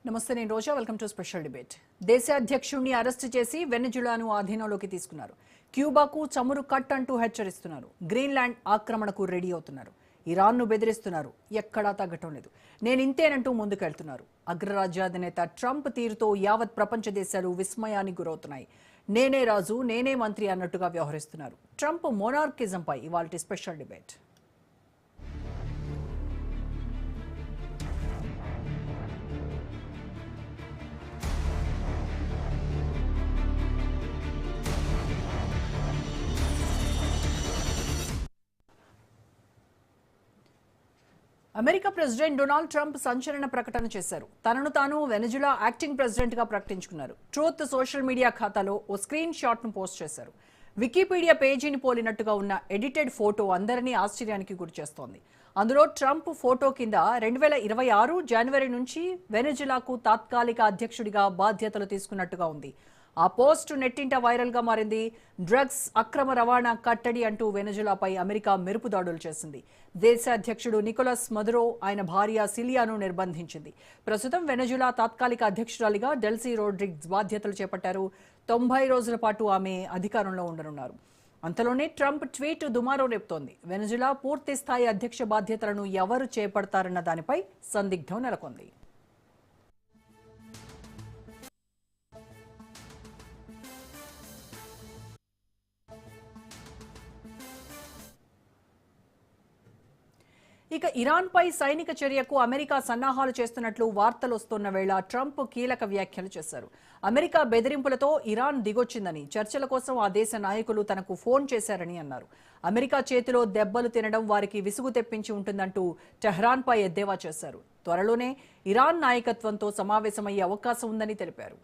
నమస్తే, నేను Roja. Welcome to special debate. దేశ అధ్యక్షుడిని అరెస్ట్ చేసి వెనెజులాను ఆధీనంలోకి తీసుకున్నారు. క్యూబాకు చమురు కట్ అంటూ హెచ్చరిస్తున్నారు. గ్రీన్లాండ్ ఆక్రమణకు రెడీ అవుతున్నారు. ఇరాన్ను బెదిరిస్తున్నారు. ఎక్కడా తగ్గటం లేదు. నేను ఇంతేనంటూ ముందుకెళ్తున్నారు. అగ్రరాజ్యాధినేత ట్రంప్ తీరుతో యావత్ ప్రపంచ దేశాలు విస్మయానికి గురవుతున్నాయి. నేనే రాజు, నేనే మంత్రి అన్నట్టుగా వ్యవహరిస్తున్నారు. ట్రంప్ మోనార్కిజంపై ఇవాల్టి special debate. America president Donald Trump సంచలన ప్రకటన చేశారు. తనను తాను వెనెజులా యాక్టింగ్ ప్రెసిడెంట్ గా ప్రకటించుకున్నారు. ట్రూత్ సోషల్ మీడియా ఖాతాలో ఓ స్క్రీన్ షాట్ ను పోస్ట్ చేశారు. వికీపీడియా పేజీని పోలినట్టుగా ఉన్న ఎడిటెడ్ ఫోటో అందరినీ ఆశ్చర్యానికి గురిచేస్తోంది. అందులో ట్రంప్ ఫోటో కింద 2026 జనవరి నుంచి వెనెజులాకు తాత్కాలిక అధ్యక్షుడిగా బాధ్యతలు తీసుకున్నట్టుగా ఉంది. ఆ పోస్ట్ నెట్టింట వైరల్ గా మారింది. డ్రగ్స్ అక్రమ రవాణా కట్టడి అంటూ వెనెజులాపై అమెరికా మెరుపు దాడులు చేసింది. దేశ అధ్యక్షుడు నికోలస్ మదురో ఆయన భార్య సిలియాను నిర్బంధించింది. ప్రస్తుతం వెనెజులా తాత్కాలిక అధ్యక్షురాలిగా డెల్సీ రోడ్రిగ్స్ బాధ్యతలు చేపట్టారు. 90 రోజుల పాటు ఆమె అధికారంలో ఉండనున్నారు. అంతలోనే ట్రంప్ ట్వీట్ దుమారో రేపుతోంది. వెనెజులా పూర్తి స్థాయి అధ్యక్ష బాధ్యతలను ఎవరు చేపడతారన్న దానిపై సందిగ్ధం నెలకొంది. ఇక ఇరాన్పై సైనిక చర్యకు అమెరికా సన్నాహాలు చేస్తున్నట్లు వార్తలు వస్తున్న వేళ ట్రంప్ కీలక వ్యాఖ్యలు చేశారు. అమెరికా బెదిరింపులతో ఇరాన్ దిగొచ్చిందని, చర్చల కోసం ఆ దేశ నాయకులు తనకు ఫోన్ చేశారని అన్నారు. అమెరికా చేతిలో దెబ్బలు తినడం వారికి విసుగు తెప్పించి ఉంటుందంటూ టెహ్రాన్పై ఎద్దేవా చేశారు. త్వరలోనే ఇరాన్ నాయకత్వంతో సమావేశమయ్యే అవకాశం ఉందని తెలిపారు.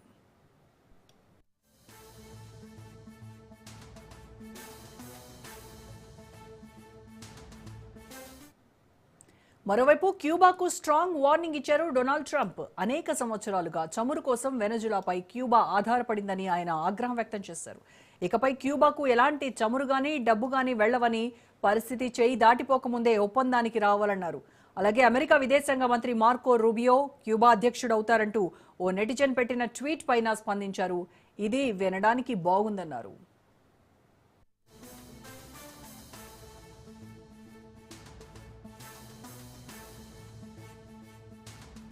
మరోవైపు క్యూబాకు స్ట్రాంగ్ వార్నింగ్ ఇచ్చారు డొనాల్డ్ ట్రంప్. అనేక సంవత్సరాలుగా చమురు కోసం వెనెజులాపై క్యూబా ఆధారపడిందని ఆయన ఆగ్రహం వ్యక్తం చేశారు. ఇకపై క్యూబాకు ఎలాంటి చమురు గానీ డబ్బు గానీ వెళ్లవని, పరిస్థితి చేయి దాటిపోకముందే ఒప్పందానికి రావాలన్నారు. అలాగే అమెరికా విదేశాంగ మంత్రి మార్కో రూబియో క్యూబా అధ్యక్షుడవుతారంటూ ఓ నెటిజన్ పెట్టిన ట్వీట్ పైన స్పందించారు. ఇది వినడానికి బాగుందన్నారు.